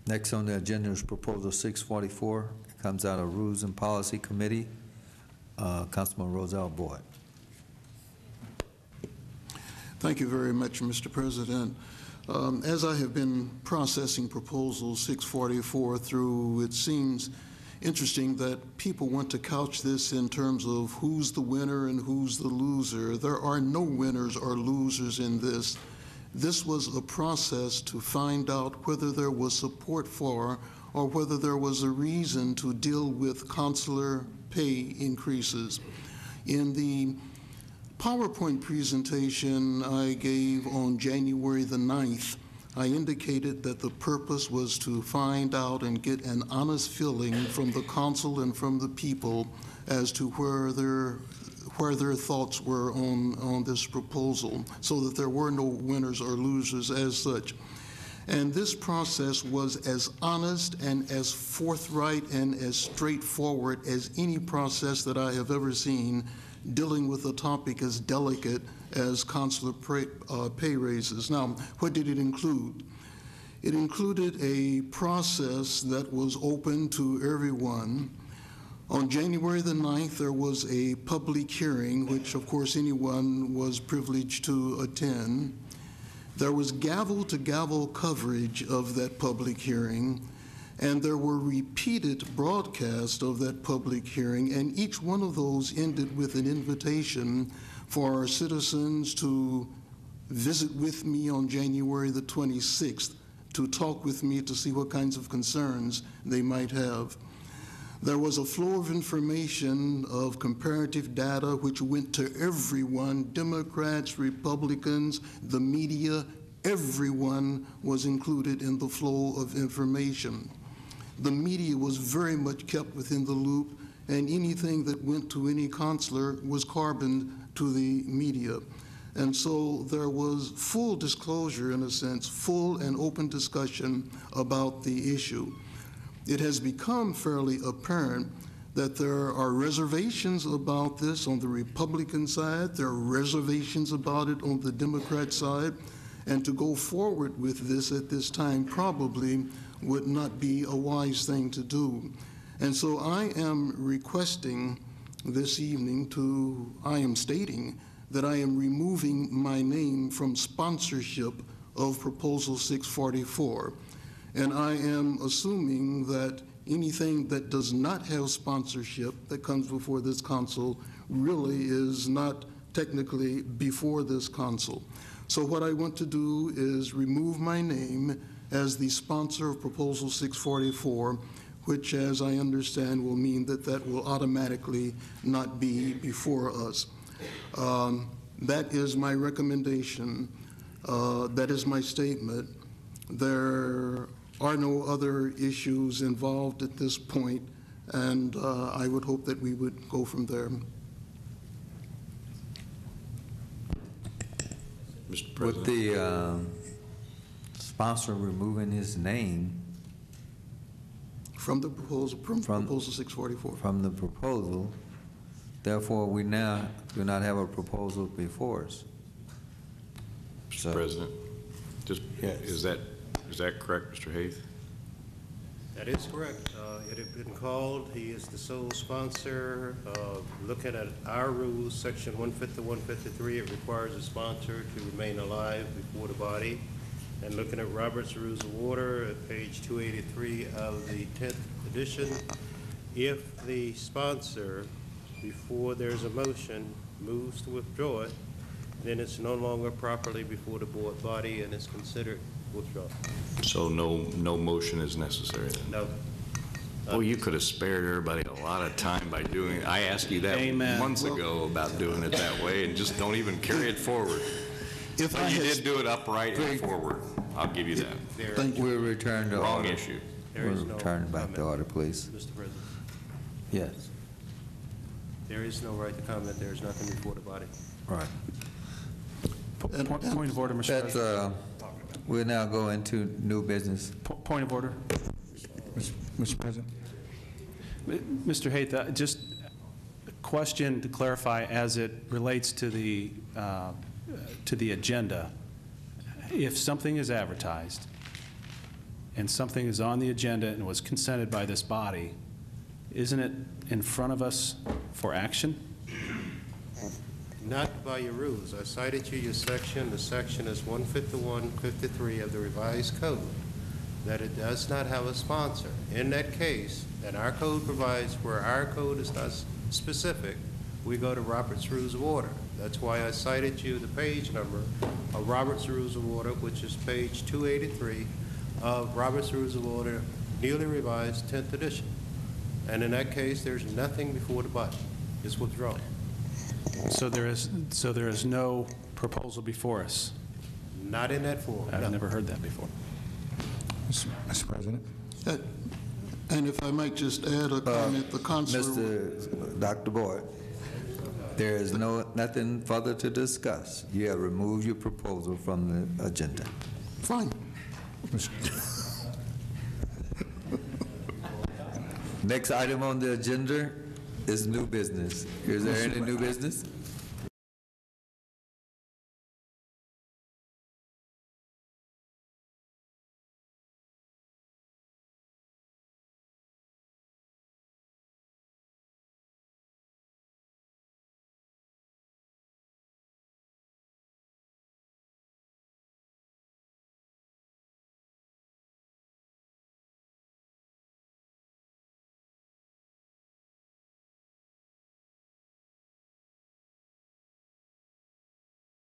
Next on the agenda is Proposal 644. It comes out of Rules and Policy Committee. Councilman Roselle Boyd. Thank you very much, Mr. President. As I have been processing Proposal 644 through, it seems interesting that people want to couch this in terms of who's the winner and who's the loser. There are no winners or losers in this. This was a process to find out whether there was support for or whether there was a reason to deal with consular pay increases. In the PowerPoint presentation I gave on January the 9th, I indicated that the purpose was to find out and get an honest feeling from the council and from the people as to where their thoughts were on this proposal, so that there were no winners or losers as such. And this process was as honest and as forthright and as straightforward as any process that I have ever seen dealing with a topic as delicate as consular pay raises. Now, what did it include? It included a process that was open to everyone. On January the 9th, there was a public hearing, which of course anyone was privileged to attend. There was gavel-to-gavel coverage of that public hearing, and there were repeated broadcasts of that public hearing, and each one of those ended with an invitation for our citizens to visit with me on January the 26th to talk with me to see what kinds of concerns they might have. There was a flow of information of comparative data which went to everyone, Democrats, Republicans, the media, everyone was included in the flow of information. The media was very much kept within the loop, and anything that went to any consular was carboned to the media. And so there was full disclosure, in a sense, full and open discussion about the issue. It has become fairly apparent that there are reservations about this on the Republican side, there are reservations about it on the Democrat side, and to go forward with this at this time probably would not be a wise thing to do. And so I am requesting this evening I am stating that I am removing my name from sponsorship of Proposal 644. And I am assuming that anything that does not have sponsorship that comes before this council really is not technically before this council. So what I want to do is remove my name as the sponsor of Proposal 644, which, as I understand, will mean that that will automatically not be before us. That is my recommendation. That is my statement. There are no other issues involved at this point, and I would hope that we would go from there. Mr. President. With the sponsor removing his name from the proposal, from Proposal 644. From the proposal, therefore we now do not have a proposal before us. Mr. President, just yes. Is that correct, Mr. Hayth? That is correct. It had been called. He is the sole sponsor. Looking at our rules, Section 150, 153, it requires a sponsor to remain alive before the body. And looking at Robert's Rules of Order at page 283 of the 10th edition, if the sponsor, before there's a motion, moves to withdraw it, then it's no longer properly before the board body and it's considered withdrawn. So no motion is necessary then? No. Well, you could have spared everybody a lot of time by doing it. I asked you that months ago about doing it that way, and just don't even carry it forward. If I did do it upright and forward, I'll give you that. Thank you. We'll return to Wrong order. issue. We'll return back to order, please. Mr. President. Yes. There is no right to comment. There is nothing before the body. Right. Point of order, Mr. President. We'll now go into new business. Point of order. Mr. President. Mr. Hayth, just a question to clarify as it relates to the agenda. If something is advertised and something is on the agenda and was consented by this body, isn't it in front of us for action? Not by your rules. I cited you your section. The section is 151-53 of the revised code, that it does not have a sponsor. In that case, and our code provides where our code is not specific, we go to Robert's Rules of Order. That's why I cited you the page number of Robert's Rules of Order, which is page 283 of Robert's Rules of Order, newly revised 10th edition. And in that case, there's nothing before the body. It's withdrawn. So there is no proposal before us. Not in that form. I've no. never heard that before. Mr. President? And if I might just add a comment, the Councilor... Dr. Boyd, there is nothing further to discuss. You have removed your proposal from the agenda. Fine. Next item on the agenda is new business. Is there any new business?